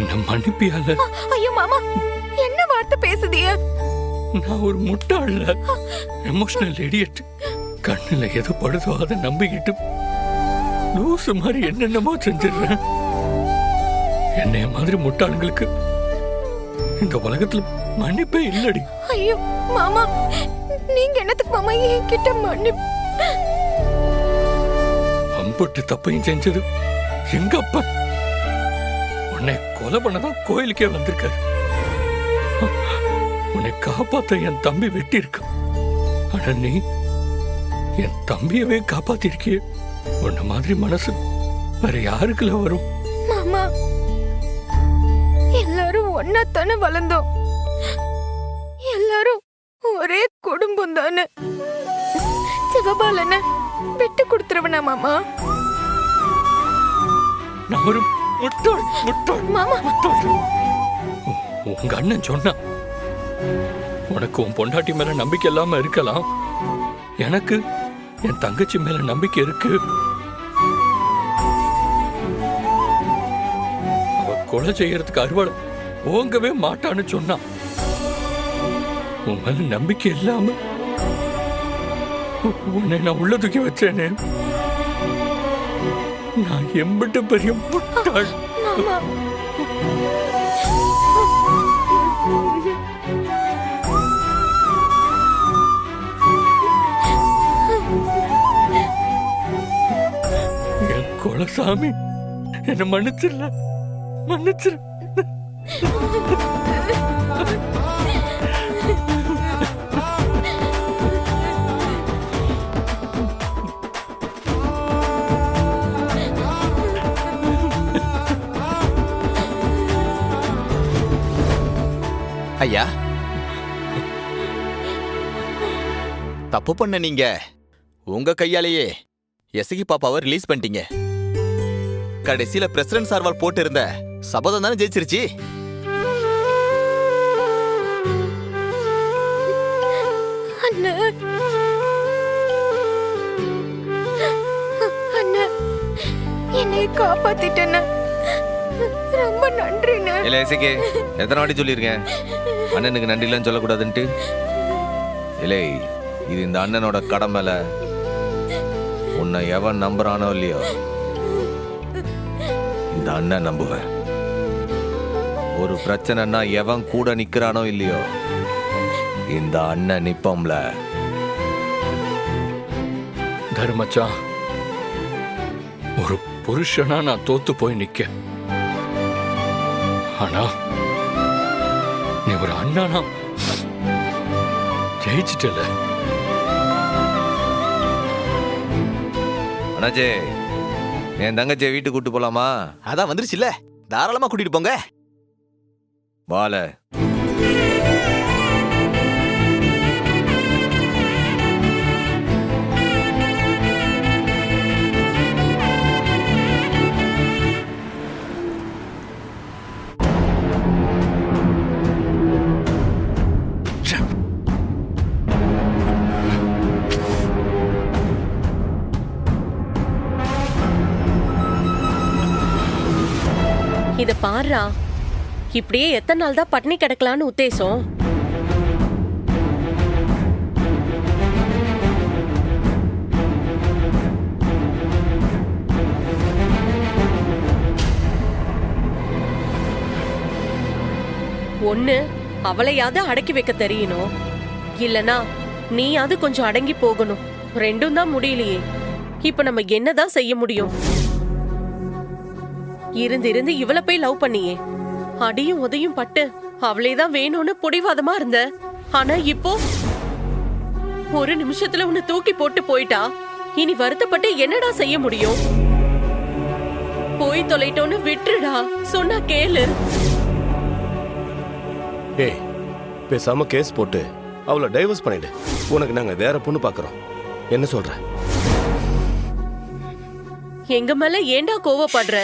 என்ன மன்னிப்பியால? ஐயோ மாமா, என்ன வார்த்தை பேசுதிய? நான் ஒரு முட்டாள்ல, எமோஷனல் இடியட். கண்ணுல எது படுதோ அதை நம்பிக்கிட்டு லூசு மாதிரி என்னென்னமோ செஞ்சிடுறேன். என்னைய மாதிரி முட்டாளுங்களுக்கு இந்த உலகத்துல மன்னிப்பே இல்லடி. ஐயோ மாமா, நீங்க என்னத்துக்கு மாமா என்கிட்ட மன்னிப்பு? அம்பட்டு தப்பையும் செஞ்சது எங்க அப்பா. உன்னை கொலை பண்ணதான் கோயிலுக்கே வந்திருக்காரு. உன்னை காப்பாத்த என் தம்பி வெட்டி இருக்கான். ஆனா நீ என் தம்பியவே காப்பாத்திருக்கிய. உன்ன மாதிரி மனசு வேற யாருக்குள்ள வரும்? மாமா, எல்லாரும் ஒன்னாத்தானே வளர்ந்தோம். எல்லாரும் ஒரே குடும்பம் தானே. சிவபாலன விட்டு கொடுத்துருவனா மாமா? நான் ஒரு முட்டாள் முட்டாள் மாமா. முட்டாள். உங்க அண்ணன் சொன்னா உனக்கு உன் பொண்டாட்டி மேல நம்பிக்கை இல்லாம இருக்கலாம், எனக்கு என் தங்கச்சி மேல நம்பிக்கை இருக்கு. அவ கொலை செய்யறதுக்கு அறுவடை ஓங்கவே மாட்டான்னு சொன்னா, உன் மேல நம்பிக்கை இல்லாம உன்னை நான் உள்ள தூக்கி வச்சேனே. நான் எம்பிட்டு பெரிய முட்டாள். மாமா, என் குலசாமி என்ன மன்னிச்சிடல, மன்னிச்சிரு. ஐயா, தப்பு பண்ண நீங்க உங்க கையாலேயே எசகி பாப்பாவை ரிலீஸ் பண்ணிட்டீங்க. கடைசியில பிரசிடன்ட் சார்வால் போட்டு இருந்த சபதம் தானே ஜெயிச்சிருச்சு. அண்ணா, அண்ணா, என்னை காப்பாத்திட்டேன்னு ரொம்ப நன்றிண்ணா. இல்ல எசகி, எத்தனை வாட்டி சொல்லியிருக்கேன் அண்ணனுக்கு நன்றி இல்லைன்னு சொல்லக்கூடாதுன்ட்டு? இல்லை, இது இந்த அண்ணனோட கடமைல. உன்னை எவன் நம்புறானோ இல்லையோ, இந்த அண்ணன் நம்புவேன். ஒரு பிரச்சனைனா எவன் கூட நிக்கிறானோ இல்லையோ, இந்த அண்ணன் நிப்பம்ல. தர்மச்சா, ஒரு புருஷனா நான் தோத்து போய் நிக்க. ஆனா நீ ஒரு அண்ணனா ஜெயிச்சிட்டல. அண்ணாச்சே, என் தங்கச்சியை வீட்டுக்கு கூட்டு போலாமா? அதான் வந்துருச்சுல்ல, தாராளமா கூட்டிட்டு போங்க. வால இத பாருடா, இப்படியே எத்தனை நாள் தான் பட்னி கிடக்கலான்னு உத்தேசம்? ஒண்ணு அவளையாவது அடக்கி வைக்க தெரியணும், இல்லனா நீயாவது கொஞ்சம் அடங்கி போகணும். ரெண்டும் தான் முடியலையே. இப்ப நம்ம என்னதான் செய்ய முடியும்? இருந்து இருந்து இவளை போய் லவ் பண்ணியே, அடியும் உதையும் பட்டு அவளேதான் வேணும்னு புடிவாதமா இருந்த. ஆனா இப்போ ஒரு நிமிஷத்துல உன்னை தூக்கி போட்டு போயிட்டா. இனி வருத்தப்பட்டு என்னடா செய்ய முடியும்? போய் தொலைட்டோன்னு விட்டுடா, சொன்னா கேளு. ஏய், பேசாம கேஸ் போட்டு அவளை டைவர்ஸ் பண்ணிடு. உனக்கு நாங்க வேற பொண்ணு பாக்குறோம். என்ன சொல்ற? எங்க மேல ஏண்டா கோவப்படுற?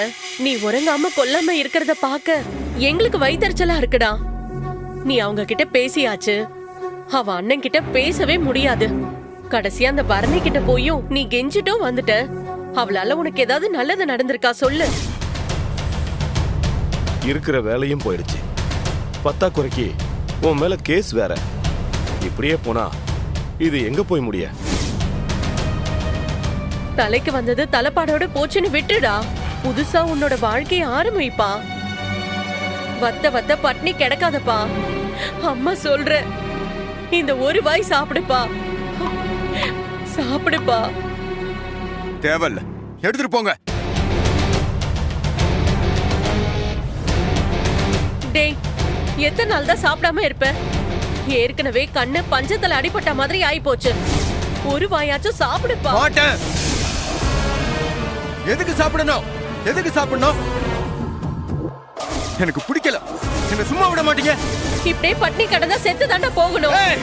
நீ உறங்காம கொல்லாம இருக்கிறத பாக்க எங்களுக்கு வயித்தறிச்சலா இருக்குடா. நீ அவங்க கிட்ட பேசியாச்சு, அவ அண்ணன் கிட்ட பேசவே முடியாது. கடைசியா அந்த பரணி கிட்ட போயும் நீ கெஞ்சிட்டும் வந்துட்ட. அவளால உனக்கு ஏதாவது நல்லது நடந்திருக்கா சொல்லு. இருக்கிற வேலையும் போயிடுச்சு. பத்தாக்குறைக்கு உன் மேல கேஸ் வேற. இப்படியே போனா இது எங்க போய் முடிய? தலைக்கு வந்தது தலைப்பாடோட போச்சுன்னு விட்டுடா. புதுசா உன்னோட வாழ்க்கைய ஆரம்பிப்பா. வத்த பட்னி கிடக்காதப்பா. அம்மா சொல்ற, இந்த ஒரு வாய் சாப்பிடுப்பா, சாப்பிடுப்பா. தேவையில்ல, எடுத்துட்டு போங்க. டேய், எத்தனை நாள் தான் சாப்பிடாம இருப்ப? ஏற்கனவே கண்ணு பஞ்சத்துல அடிபட்ட மாதிரி ஆயி போச்சு. ஒரு வாயாச்சும் சாப்பிடுப்பா. மாட்டேன். எதுக்கு சாப்பிடணும்? எதுக்கு சாப்பிடணும்? எனக்கு பிடிக்கல. என்ன சும்மா விட மாட்டீங்க. இப்படியே பட்னி கடந்தா செத்து தாண்டா போகணும். ஏய்!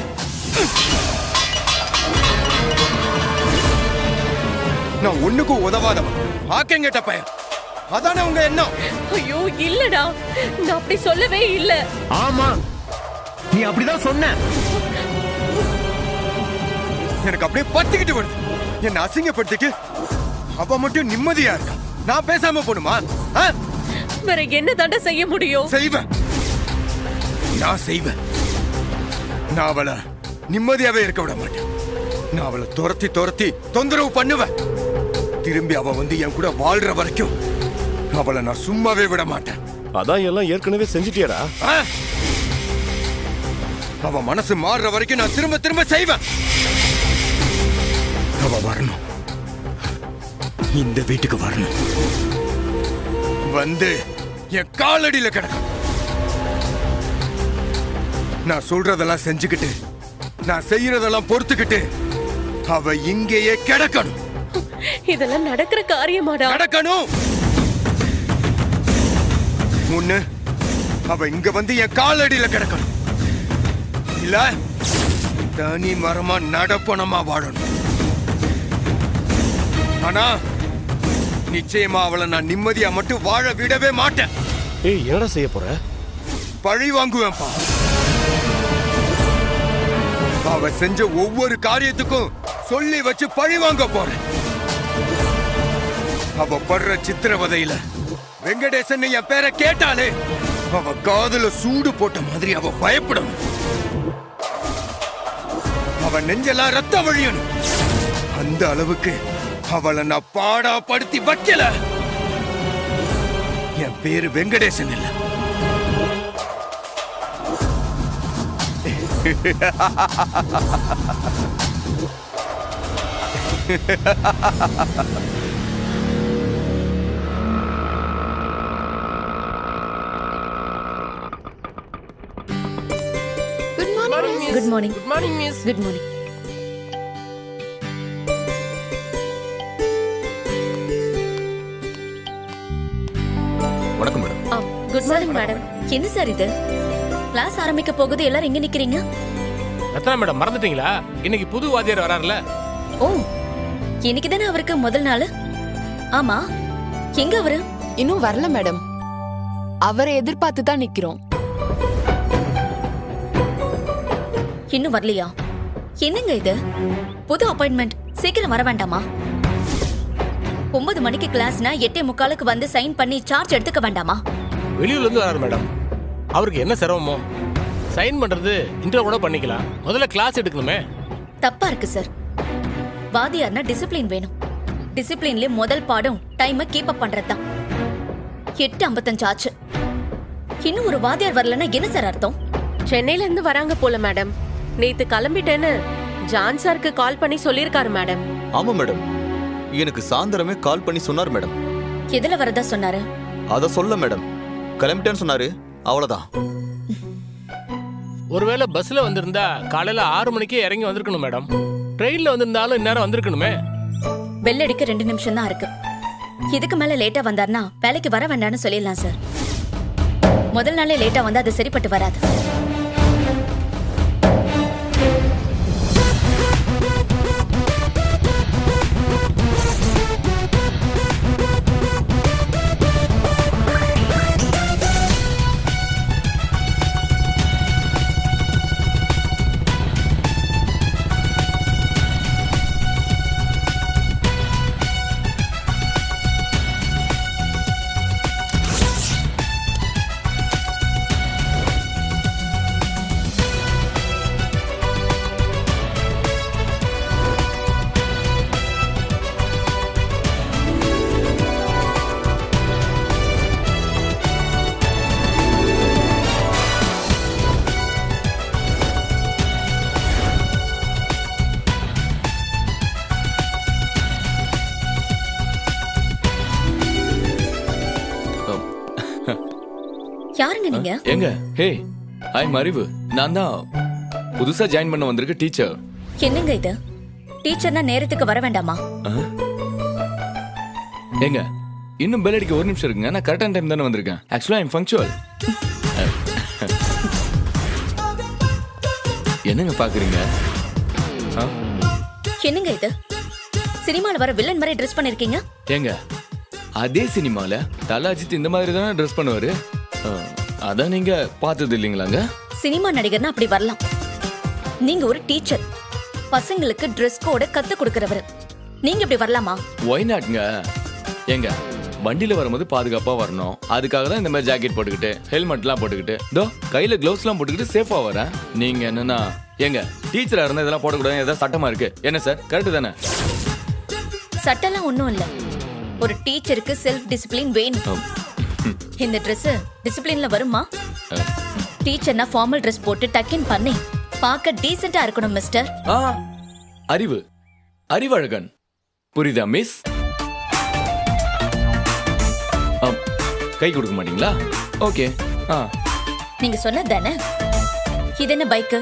நான் ஒண்ணுக்கும் உதவாதவன், ஆக்கங்கேட்ட பையன். அதானே உங்க எண்ணம்? ஐயோ இல்லடா, நான் அப்படி சொல்லவே இல்ல. ஆமா, நீ அப்படிதான் சொன்ன. எனக்கு அப்படியே பத்திக்கிட்டு வருது. என்ன அசிங்கப்படுத்திட்டு அவ மட்டும் நிம்மதியா இருக்கா. நான் பேசாம போணுமா? வேற என்ன தாண்டா செய்ய முடியும்? செய்வேன், நான் செய்வேன். நான் அவளை நிம்மதியாவே இருக்க விட மாட்டேன். நான் அவளை துரத்தி தொந்தரவு பண்ணுவேன். திரும்பி அவ வந்து என் கூட வாழ்ற வரைக்கும் அவளை நான் சும்மாவே விட மாட்டேன். அதான் எல்லாம் ஏற்கனவே செஞ்சிட்டியடா. அவ மனசு மாறுற வரைக்கும் நான் திரும்ப செய்வேன். அவ வரணும், இந்த வீட்டுக்கு வரணும். வந்து என் காலடியில கிடக்கும். நான் சொல்றதெல்லாம் செஞ்சுக்கிட்டு, நான் செய்யறதெல்லாம் பொறுத்துக்கிட்டு அவ இங்கேயே கிடக்கணும். இதெல்லாம் நடக்கிற காரியமாடா? நடக்கணும். முன்னு அவ இங்க வந்து என் காலடியில கிடக்கணும். இல்ல தனி மரமா நடப்பணமா வாழணும். ஆனா நிச்சயமா அவளை நான் நிம்மதியா மட்டும் வாழ விடவே மாட்டேன். ஏய், என்னடா செய்ய போற? பழி வாங்குவேன்பா. அவ செஞ்ச ஒவ்வொரு காரியத்துக்கும் சொல்லி வச்சு பழி வாங்க போறேன். அவ படுற சித்திரவதையில வெங்கடேசன் என் பேரை கேட்டாலே அவ காதுல சூடு போட்ட மாதிரி அவ பயப்படணும். அவ நெஞ்செல்லாம் ரத்தம் வழியணும். அந்த அளவுக்கு அவளை நான் பாடாப்படுத்தி வைக்கல. என் பேரு வெங்கடேசன் இல்ல. Good morning. Good morning miss. Good morning. வணக்கம் மேடம். Good morning madam. என்ன சார் இது? கிளாஸ் ஆரம்பிக்க போகுது, எல்லாரும் எங்க நிக்கிறீங்க? ரத்னா மேடம், மறந்துட்டீங்களா? இன்னைக்கு புது வாத்தியார் வராருல. ஓ, இன்னைக்கு தானே அவருக்கு முதல் நாள். ஆமா, எங்க அவரு? இன்னும் வரல மேடம். அவரை எதிர்பார்த்து தான் நிக்கிறோம். இன்னும் வரலையா? என்னங்க இது? புது அப்பாயின்மெண்ட், சீக்கிரம் வர வேண்டாமா? 9 மணிக்கு கிளாஸ்னா 8:45 வந்து சைன் பண்ணி சார்ஜ் எடுத்துக்க வேண்டாமா? வெளியூர்ல இருந்து வராரு மேடம். அவருக்கு என்ன சிரமமோ சைன் பண்றது இன்டர்வியூ கூட பண்ணிக்கலாம். முதல்ல கிளாஸ் எடுக்கணுமே. தப்பா இருக்கு சார். வாதியார்னா டிசிப்ளின் வேணும். டிசிப்ளின்ல முதல் பாடம் டைமை கீப் அப் பண்றதுதான். 8:55 ஆச்சு. இன்னும் ஒரு வாதியார் வரலன்னா என்ன சார் அர்த்தம்? சென்னையில இருந்து வராங்க போல மேடம். நேத்து கிளம்பிட்டேன்னு ஜான் சாருக்கு கால் பண்ணி சொல்லிருக்காரு மேடம். ஆமா மேடம், எனக்கு சாயந்தரமே கால் பண்ணி சொன்னார் மேடம். எதுல வரதா சொன்னாரு? அத சொல்ல மேடம், கிளம்பிட்டேன்னு சொன்னாரு, அவ்வளவுதான். ஒருவேளை பஸ்ல வந்திருந்தா காலையில 6 மணிக்கே இறங்கி வந்திருக்கணும் மேடம். ட்ரெயின்ல வந்திருந்தாலும் இந்நேரம் வந்திருக்கணுமே. பெல் அடிக்க 2 நிமிஷம் தான் இருக்கு. இதுக்கு மேல லேட்டா வந்தார்னா வேலைக்கு வர வேண்டாம்னு சொல்லிடலாம் சார். முதல் நாளே லேட்டா வந்தா அது சரிப்பட்டு வராது. யாருங்க நீங்க? எங்க ஹே ஐ அறிவு. நான் தான் புதுசா ஜாயின் பண்ண வந்திருக்க டீச்சர். என்னங்க இது? டீச்சர்னா நேரத்துக்கு வர வேண்டாமா? எங்க இன்னும் பெல் அடிக்க 1 நிமிஷம் இருக்குங்க. நான் கரெக்டான டைம் தானே வந்திருக்கேன். ஆக்சுவலா ஐம் பங்க்சுவல். என்னங்க பாக்குறீங்க? என்னங்க இது? சினிமால வர வில்லன் மாதிரி ட்ரெஸ் பண்ணிருக்கீங்க. ஏங்க அதே சினிமால தல அஜித் இந்த மாதிரி தானே ட்ரெஸ் பண்ணுவாரு. அதான் நீங்க பார்த்தது இல்லைங்களாங்க? சினிமா நடிகர்னா அப்படி வரலாம். நீங்க ஒரு டீச்சர், பசங்களுக்கு ட்ரெஸ் கோட கத்து கொடுக்கறவர். நீங்க இப்படி வரலாமா? ஒய் நாட்ங்க. ஏங்க வண்டியில வரும்போது பாதுகாப்பா வரணும். அதுக்காக தான் இந்த மாதிரி ஜாக்கெட் போட்டுக்கிட்டு ஹெல்மெட்லாம் போட்டுக்கிட்டு தோ கையில கிளவுஸ்லாம் போட்டுக்கிட்டு சேஃபா வரேன். நீங்க என்னன்னா ஏங்க டீச்சரா இருந்தா இதெல்லாம் போடக்கூடாது, ஏதாவது சட்டமா இருக்கு என்ன சார்? கரெக்ட் தானே? சட்டம்லாம் ஒண்ணும் இல்ல. ஒரு டீச்சருக்கு செல்ஃப் டிசிப்ளின் வேணும். இந்த Dress டிசிப்ளின்ல வருமா? டீச்சர்னா ஃபார்மல் Dress போட்டு டக்கின் பண்ணி பார்க்க டீசென்ட்டா இருக்கணும் மிஸ்டர். அறிவு அறிவழகன் புரியுதா மிஸ்? கை கொடுக்க மாட்டீங்களா? ஓகே. நீங்க சொன்னது தானே? இது என்ன பைக்?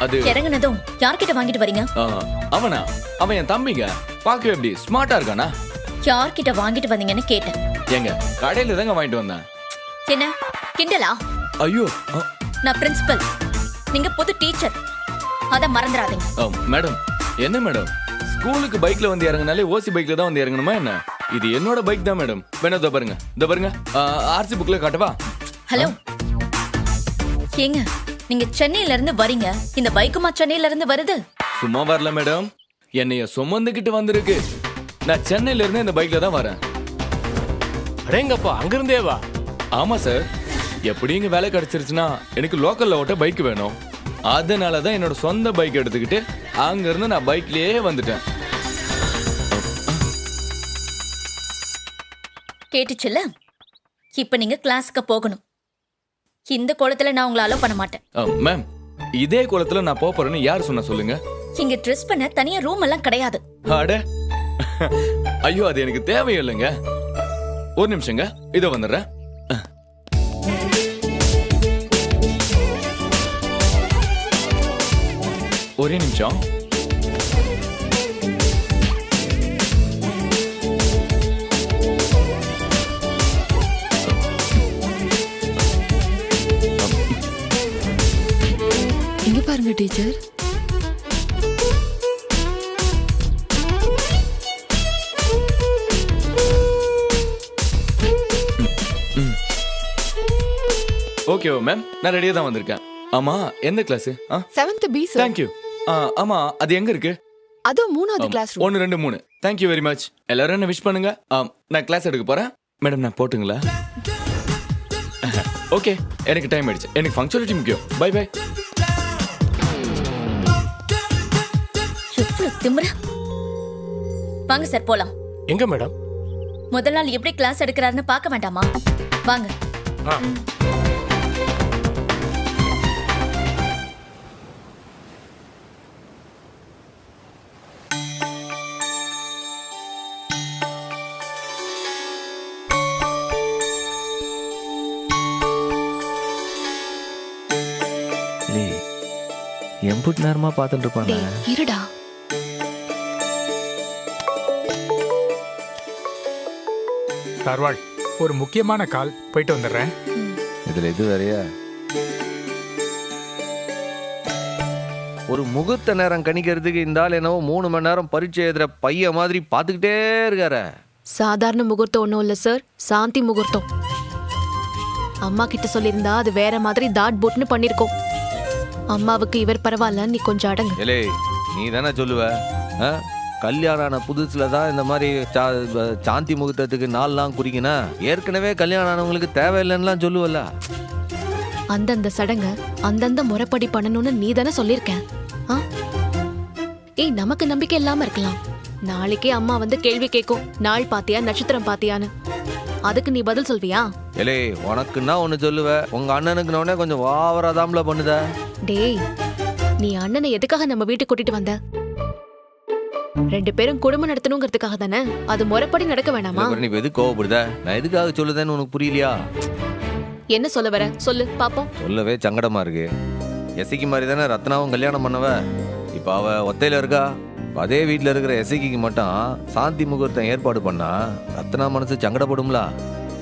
அது இறங்குனதும் யார்கிட்ட வாங்கிட்டு வரீங்க? அவனா? அவன் என் தம்பிங்க. பாக்க எப்படி ஸ்மார்ட்டா இருக்கானா? யார்கிட்ட வாங்கிட்டு வந்தீங்கன்னு கேட்டேன். ஏங்க கடையில தாங்க வாங்கிட்டு வந்தேன். என்ன கிண்டலா? ஐயோ நான் பிரின்சிபல், நீங்க புது டீச்சர், அத மறந்துடாதீங்க. மேடம் என்ன மேடம், ஸ்கூலுக்கு பைக்ல வந்து இறங்கினாலே ஓசி பைக்ல தான் வந்து இறங்கணுமா என்ன? இது என்னோட பைக் தான் மேடம். வேணா இதோ பாருங்க, இதோ பாருங்க. ஆர்சி புக்ல காட்டவா? ஹலோ ஏங்க, நீங்க சென்னையில இருந்து வரீங்க, இந்த பைக்குமா சென்னையில இருந்து வருது? சும்மா வரல மேடம், என்னைய சுமந்துகிட்டு வந்திருக்கு. நான் சென்னையில இருந்து இந்த பைக்ல தான் வரேன். அடேங்கப்பா, அங்கிருந்தே வா. ஆமா சார், எப்படி இங்க வேலை கிடைச்சிருச்சுன்னா எனக்கு லோக்கல்ல ஓட்ட பைக் வேணும். அதனாலதான் என்னோட சொந்த பைக் எடுத்துக்கிட்டு அங்க இருந்து நான் பைக்லயே வந்துட்டேன். கேட்டுச்சுல்ல? இப்ப நீங்க கிளாஸ்க்கு போகணும். இந்த கோலத்துல நான் உங்களை அலோவ் பண்ண மாட்டேன். மேம், இதே கோலத்துல நான் போறேன்னு யார் சொன்ன சொல்லுங்க? இங்க ட்ரெஸ் பண்ண தனியா ரூம் எல்லாம் கிடையாது. அட ஐயோ, அது எனக்கு தேவையில்லைங்க. ஒரு நிமிஷங்க, இதோ வந்துடுறேன். ஒரே நிமிஷம். இங்க பாருங்க டீச்சர். ஓகே மேம், நான் ரெடியா தான் வந்திருக்கேன். ஆமா, எந்த class? 7th B sir. Thank you. ஆமா, அது எங்க இருக்கு? அது 3வது class room. 1 2 3. Thank you very much. எல்லாரும் என்ன விஷ் பண்ணுங்க. நான் கிளாஸ் எடுக்க போறேன். மேடம், நான் போட்டுங்களா? ஓகே, எனக்கு டைம் ஆயிடுச்சு. எனக்கு பங்க்சுவாலிட்டி முக்கியம். Bye bye. எவ்வளவு திமிரு. வாங்க சார் போலாம். எங்க மேடம்? முதல் நாள் எப்படி கிளாஸ் எடுக்கிறாருன்னு பார்க்க வேண்டாமா? வாங்க. எம்புட் நேரமா பார்த்துட்டு இருப்பாங்க. இருடா. சர்வாள், ஒரு முக்கியமான கால், போயிட்டு வந்துடுறேன். இதுல இது வேறையா? ஒரு முகூர்த்த நேரம் கணிக்கிறதுக்கு இந்த ஆள் என்னவோ 3 மணி நேரம் பரீட்சை எழுதுற பைய மாதிரி பார்த்துக்கிட்டே இருக்காரு. சாதாரண முகூர்த்தம் ஒன்றும் இல்லை சார், சாந்தி முகூர்த்தம். அம்மா கிட்ட சொல்லியிருந்தா அது வேற மாதிரி தாட் போட்னு பண்ணிருக்கோம். அம்மாவுக்கு இவர் பரவாயில்ல, நீ கொஞ்சம் அடங்கு. ஏலே, நீ தானே சொல்லுவ, கல்யாணம் ஆன புதுசுல தான் இந்த மாதிரி சாந்தி முகூர்த்தத்துக்கு நாள்லாம் குறிக்கினா, ஏற்கனவே கல்யாணம் ஆனவங்களுக்கு தேவையில்லைன்னுலாம் சொல்லுவல்ல. அந்தந்த சடங்க அந்தந்த முறைப்படி பண்ணணும்னு நீ தானே சொல்லியிருக்கேன். ஏய், நமக்கு நம்பிக்கை இல்லாம இருக்கலாம், நாளைக்கே அம்மா வந்து கேள்வி கேட்கும், நாள் பாத்தியா நட்சத்திரம் பாத்தியான்னு. அதுக்கு நீ பதில் சொல்வியா? ஏலே, உனக்குன்னா ஒண்ணு சொல்லுவ, உங்க அண்ணனுக்கு நானே கொஞ்சம் வாவராதாம்ல பண்ணுத. டேய், நீ அண்ணனை எதுக்காக நம்ம வீட்டுக்கு கூட்டிட்டு வந்த? 2 பேரும் குடும்பம் நடத்தணுங்கிறதுக்காக தானே. அது முறைப்படி நடக்க வேணாமா? நீ எது கோவப்படுத? நான் எதுக்காக சொல்லுதேன்னு உனக்கு புரியலையா? என்ன சொல்ல வர சொல்லு பாப்போம். சொல்லவே சங்கடமா இருக்கு. எசைக்கு மாதிரி தானே ரத்னாவும் கல்யாணம் பண்ணவ. இப்ப அவ ஒத்தையில இருக்கா. இப்ப அதே வீட்டுல இருக்கிற எசைக்கு மட்டும் சாந்தி முகூர்த்தம் ஏற்பாடு பண்ணா ரத்னா மனசு சங்கடப்படும்ல.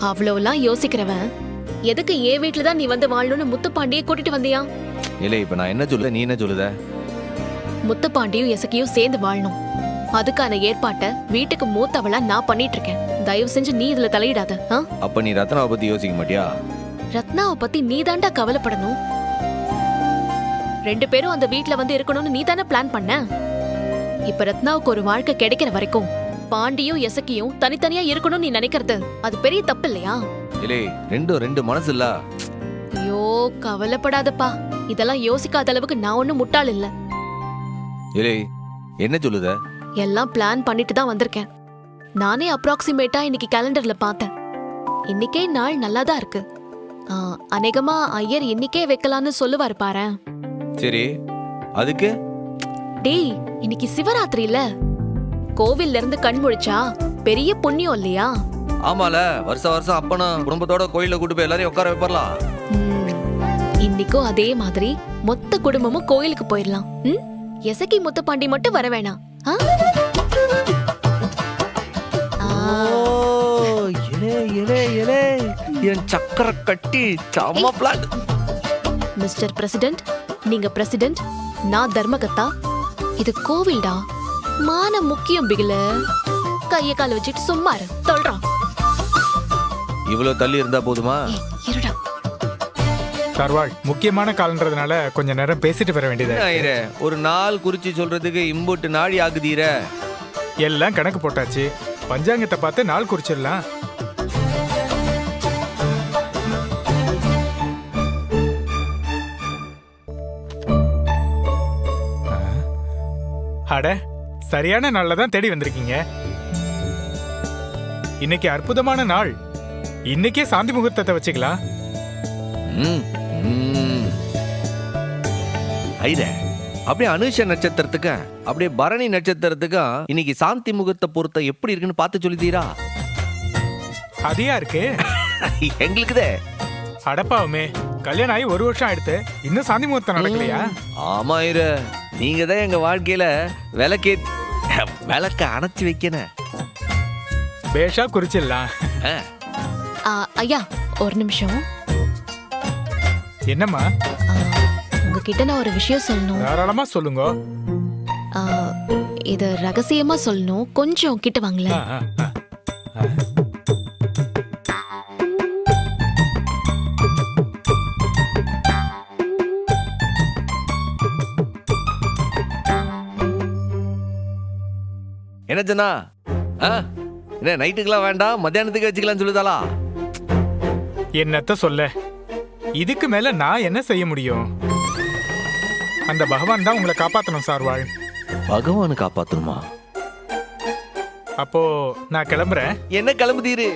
அவ்வளவுலாம் யோசிக்கிறவன் எதுக்கு ஏன் வீட்டுல தான் நீ வந்து வாழணும்னு முத்துப்பாண்டியை கூட்டிட்டு வந்தியா? இல்ல இப்ப நான் என்ன சொல்ல, நீ என்ன சொல்லுத? முத்துப்பாண்டியும் எசக்கியும் சேர்ந்து வாழணும். அதுக்கான ஏற்பாட்டை வீட்டுக்கு மூத்தவளா நான் பண்ணிட்டு இருக்கேன். தயவு செஞ்சு நீ இதுல தலையிடாத. அப்ப நீ ரத்னாவை பத்தி யோசிக்க மாட்டியா? ரத்னாவை பத்தி நீ தாண்டா கவலைப்படணும். 2 பேரும் அந்த வீட்ல வந்து இருக்கணும்னு நீ தானே பிளான் பண்ண. இப்ப ரத்னாவுக்கு ஒரு வாழ்க்கை கிடைக்கிற வரைக்கும் பாண்டியும் எசக்கியும் தனித்தனியா இருக்கணும்னு நீ நினைக்கிறது அது பெரிய தப்பு இல்லையா? இல்லே ரெண்டு மனசு இல்ல. ஐயோ கவலைப்படாதப்பா. இதெல்லாம் யோசிக்காத அளவுக்கு நான் ஒண்ணும் முட்டாள் இல்ல. இல்லே என்ன சொல்லுத? எல்லாம் பிளான் பண்ணிட்டு தான் வந்திருக்கேன். நானே அப்ராக்சிமேட்டா இன்னைக்கு கேலண்டர்ல பார்த்தேன். இன்னைக்கே நாள் நல்லாதான் இருக்கு. அநேகமா ஐயர் இன்னைக்கே வைக்கலான்னு சொல்லுவாரு பாரு. சரி அதுக்கு டேய் இன்னைக்கு சிவராத்திரி இல்ல, கோவில்ல இருந்து கண் முழிச்சா பெரிய புண்ணியம் இல்லையா? ஆமால, வருஷம் அப்பனும் குடும்பத்தோட கோயில கூட்டு போய் எல்லாரையும் உட்கார வைப்பறலாம். இன்னைக்கும் அதே மாதிரி மொத்த குடும்பமும் கோயிலுக்கு போயிடலாம். எசக்கி முத்துப்பாண்டி மட்டும் வர வேணாம். என் சக்கர கட்டி சம்ம பிளான். மிஸ்டர் பிரசிடென்ட், நீங்க பிரசிடென்ட், நான் தர்மகத்தா. இது கோவில்டா, மான முக்கியம் பிகில. கைய கால வச்சுட்டு சும்மா இரு, தொல்றான். இவ்வளவு தள்ளி இருந்தா போதுமா? இருடா. சர்வாள், முக்கியமான காலன்றதுனால கொஞ்ச நேரம் பேசிட்டு வர வேண்டியது. ஒரு நாள் குறிச்சு சொல்றதுக்கு இம்புட்டு நாழி ஆகுதீர. எல்லாம் கணக்கு போட்டாச்சு. பஞ்சாங்கத்தை பார்த்து நாள் குறிச்சிடலாம். அட, சரியான நாள்ல தான் தேடி வந்திருக்கீங்க. இன்னைக்கு அற்புதமான நாள். இன்னைக்கே சாந்தி முகூர்த்தத்தை வச்சுக்கலாம். அப்படியே அனுஷ நட்சத்திரத்துக்கு அப்படியே பரணி நட்சத்திரத்துக்கு இன்னைக்கு சாந்தி முகூர்த்த பொருத்தம் எப்படி இருக்குன்னு பார்த்து சொல்லித்தீரா? அதியா இருக்கு எங்களுக்குதே. அடப்பாவுமே, கல்யாணம் ஆகி 1 வருஷம் ஆயிடுத்து, இன்னும் சாந்தி முகூர்த்தம் நடக்கலையா? ஆமா ஐர, நீங்க தான் எங்க வாழ்க்கையில விளக்க அணைச்சு வைக்கணும். பேஷா குறிச்சிடலாம். ஐயா ஒரு நிமிஷம். என்னம்மா? உங்ககிட்ட நான் ஒரு விஷயம் சொல்லணும். தாராளமா சொல்லுங்க. இது ரகசியமா சொல்லணும், கொஞ்சம் கிட்ட வாங்கல. என்ன சொன்னா? என்ன நைட்டுக்கெல்லாம் வேண்டாம், மத்தியானத்துக்கு வச்சுக்கலாம்னு சொல்லுதாளா? என்னத்த சொல்ல, இதுக்கு மேல நான் என்ன செய்ய முடியும்? அந்த பகவான் தான் உங்களை காப்பாத்தணும் சார்வாள். பகவானு காப்பாத்தணுமா? அப்போ நான் கிளம்புறேன். என்ன கிளம்புதீரு?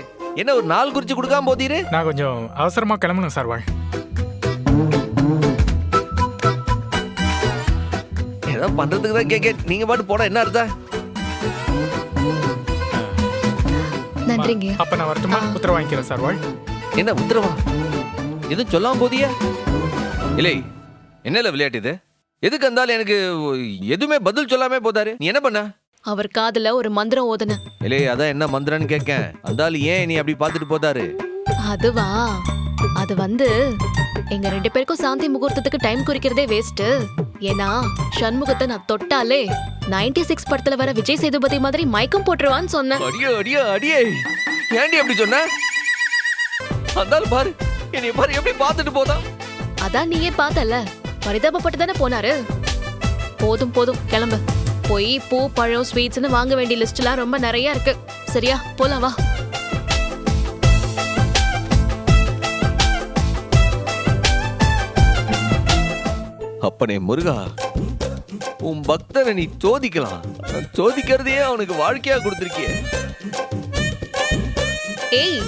என்ன ஒரு நாள் குறிச்சு கொடுக்காம போதீரு? நான் கொஞ்சம் அவசரமா கிளம்பணும் சார்வாள். ஏதோ பண்றதுக்கு தான் கேட்க, நீங்க பாட்டு போட என்ன அர்த்தம்? நன்றிங்க. அப்ப நான் வரட்டுமா? உத்தரவு வாங்கிக்கிறேன் சார்வாள். என்ன உத்தரவா? எதுவும் சொல்லாம போதியா? இல்லை, என்னல விளையாட்டு இது? எதுக்கு இருந்தாலும் எனக்கு எதுவுமே பதில் சொல்லாமே போதாரு. நீ என்ன பண்ண? அவர் காதுல ஒரு மந்திரம் ஓதுன. இல்லை, அதான் என்ன மந்திரம்னு கேட்கேன். அந்தாலும் ஏன் நீ அப்படி பார்த்துட்டு போதாரு? அதுவா, அது வந்து எங்க 2 பேருக்கும் சாந்தி முகூர்த்தத்துக்கு டைம் குறிக்கிறதே வேஸ்ட். ஏன்னா சண்முகத்தை நான் தொட்டாலே 96 படத்துல வர விஜய் சேதுபதி மாதிரி மயக்கம் போட்டுருவான்னு சொன்னேன். அடியே ஏண்டி அப்படி சொன்ன? அந்தாலும் பாரு, என்னைய பாரு எப்படி பார்த்துட்டு போதா. அதான் நீயே பார்த்தல, பரிதாபப்பட்டு தானே போனாரு. போதும் போதும், கிளம்பு. போய் பூ பழம் ஸ்வீட்ஸ்னு வாங்க வேண்டிய லிஸ்ட்லாம் ரொம்ப நிறைய இருக்கு. சரியா, போலாம் வா. அப்பனே முருகா, உன் பக்தனை நீ சோதிக்கலாம். சோதிக்கிறதையே அவனுக்கு வாழ்க்கையா கொடுத்திருக்கிய. ஏய்,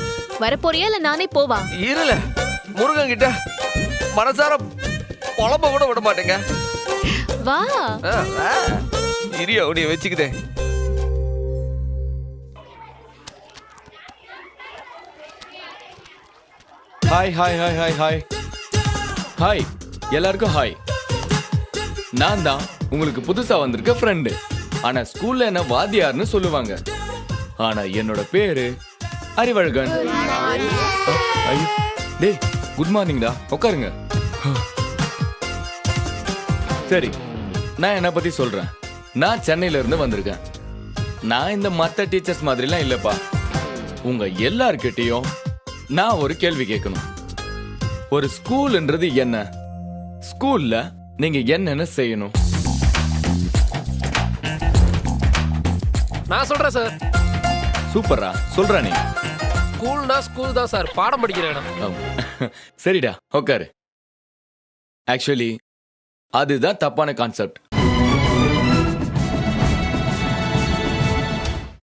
வரப்போறியா இல்ல நானே போவா? இருல, முருகன் கிட்ட மனசார புலம்ப கூட விட மாட்டேங்க. வா. இரியா உன்னைய வச்சுக்கிட்டே. Hi hi hi hi hi hi எல்லாருக்கும் ஹாய். நான் தான் உங்களுக்கு புதுசா வந்திருக்க ஃப்ரெண்டு. ஆனா ஸ்கூல்ல என்ன வாத்தியார்னு சொல்லுவாங்க. ஆனா என்னோட பேரு அறிவழகன். ஐயோ டேய் குட் மார்னிங்டா, உட்காருங்க. சரி, நான் என்ன பத்தி சொல்றேன். நான் சென்னையில இருந்து வந்திருக்கேன். நான் இந்த மத்த டீச்சர்ஸ் மாதிரிலாம் இல்லப்பா. உங்க எல்லார்கிட்டயும் நான் ஒரு கேள்வி கேட்கணும். ஒரு ஸ்கூல்ன்றது என்ன? ஸ்கூல்ல நீங்க என்னென்ன செய்யணும்? நான் சொல்றேன் சார். சூப்பரா சொல்றா நீ. ஸ்கூல்னா ஸ்கூல் தான் சார், பாடம் படிக்கிற இடம். சரிடா உட்காரு. ஆக்சுவலி அதுதான் தப்பான கான்செப்ட்.